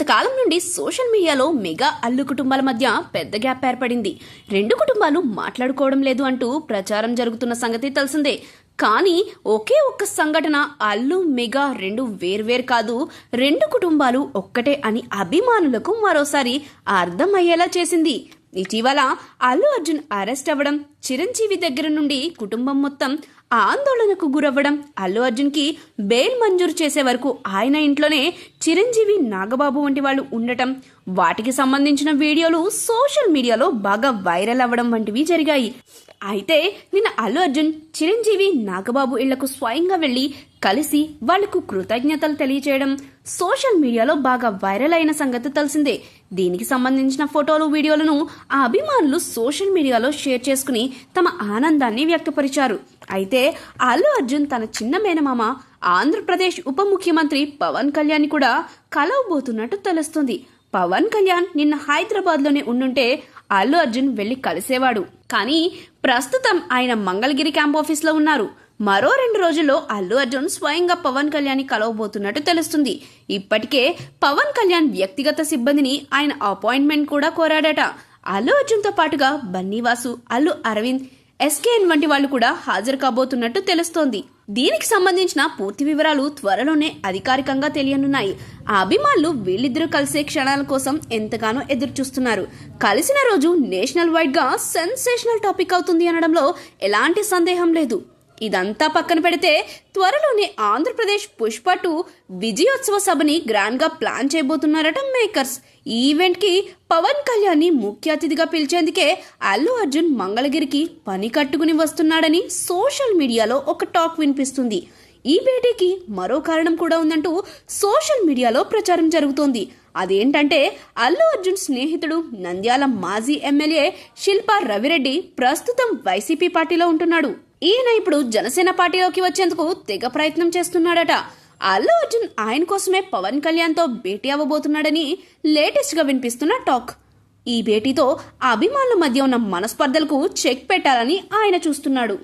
కొంతకాలం నుండి సోషల్ మీడియాలో మెగా అల్లు కుటుంబాల మధ్య పెద్ద గ్యాప్ ఏర్పడింది. రెండు కుటుంబాలు మాట్లాడుకోవడం లేదు అంటూ ప్రచారం జరుగుతున్న సంగతి తెలిసిందే. కానీ ఒకే ఒక్క సంఘటన అల్లు మెగా రెండు వేర్వేరు కాదు, రెండు కుటుంబాలు ఒక్కటే అని అభిమానులకు మరోసారి అర్థమయ్యేలా చేసింది. ఇటీవల అల్లు అర్జున్ అరెస్ట్ అవ్వడం, చిరంజీవి దగ్గర నుండి కుటుంబం మొత్తం ఆందోళనకు గురవ్వడం, అల్లు అర్జున్ కి బెయిల్ మంజూరు చేసే వరకు ఆయన ఇంట్లోనే చిరంజీవి, నాగబాబు వంటి వాళ్ళు ఉండటం, వాటికి సంబంధించిన వీడియోలు సోషల్ మీడియాలో బాగా వైరల్ అవ్వడం వంటివి జరిగాయి. అయితే నిన్న అల్లు అర్జున్ చిరంజీవి, నాగబాబు ఇళ్లకు స్వయంగా వెళ్లి కలిసి వాళ్లకు కృతజ్ఞతలు తెలియజేయడం సోషల్ మీడియాలో బాగా వైరల్ అయిన సంగతి తెలిసిందే. దీనికి సంబంధించిన ఫోటోలు, వీడియోలను ఆ అభిమానులు సోషల్ మీడియాలో షేర్ చేసుకుని తమ ఆనందాన్ని వ్యక్తపరిచారు. అయితే అల్లు అర్జున్ తన చిన్న మేనమామ ఆంధ్రప్రదేశ్ ఉప ముఖ్యమంత్రి పవన్ కళ్యాణ్ కూడా కలవబోతున్నట్టు తెలుస్తుంది. పవన్ కళ్యాణ్ నిన్న హైదరాబాద్ లోనే ఉండుంటే అల్లు అర్జున్ వెళ్లి కలిసేవాడు. కానీ ప్రస్తుతం ఆయన మంగళగిరి క్యాంప్ ఆఫీస్ లో ఉన్నారు. మరో 2 రోజుల్లో అల్లు అర్జున్ స్వయంగా పవన్ కళ్యాణ్ కలవబోతున్నట్టు తెలుస్తుంది. ఇప్పటికే పవన్ కళ్యాణ్ వ్యక్తిగత సిబ్బందిని ఆయన అపాయింట్మెంట్ కూడా కోరాడట. అల్లు అర్జున్ తో పాటుగా బన్నీవాసు, అల్లు అరవింద్, ఎస్కేఎన్ వంటి వాళ్ళు కూడా హాజరు కాబోతున్నట్టు తెలుస్తోంది. దీనికి సంబంధించిన పూర్తి వివరాలు త్వరలోనే అధికారికంగా తెలియనున్నాయి. ఆ అభిమానులు వీళ్ళిద్దరూ కలిసే క్షణాల కోసం ఎంతగానో ఎదురు చూస్తున్నారు. కలిసిన రోజు నేషనల్ వైడ్ గా సెన్సేషనల్ టాపిక్ అవుతుంది అనడంలో ఎలాంటి సందేహం లేదు. ఇదంతా పక్కన పెడితే త్వరలోనే ఆంధ్రప్రదేశ్ పుష్ప 2 విజయోత్సవ సభని గ్రాండ్ గా ప్లాన్ చేయబోతున్నారట మేకర్స్. ఈ ఈవెంట్ కి పవన్ కళ్యాణ్ ని ముఖ్య అతిథిగా పిలిచేందుకే అల్లు అర్జున్ మంగళగిరికి పని కట్టుకుని వస్తున్నాడని సోషల్ మీడియాలో ఒక టాక్ వినిపిస్తుంది. ఈ భేటీకి మరో కారణం కూడా ఉందంటూ సోషల్ మీడియాలో ప్రచారం జరుగుతోంది. అదేంటంటే అల్లు అర్జున్ స్నేహితుడు నంద్యాల మాజీ ఎమ్మెల్యే శిల్పా రవిరెడ్డి ప్రస్తుతం వైసీపీ పార్టీలో ఉంటున్నాడు. ఈయన ఇప్పుడు జనసేన పార్టీలోకి వచ్చేందుకు తెగ ప్రయత్నం చేస్తున్నాడట. అల్లు అర్జున్ ఆయన కోసమే పవన్ కళ్యాణ్ తో భేటీ అవ్వబోతున్నాడని లేటెస్ట్ గా వినిపిస్తున్న టాక్. ఈ భేటీతో అభిమానుల మధ్య ఉన్న మనస్పర్ధలకు చెక్ పెట్టాలని ఆయన చూస్తున్నాడు.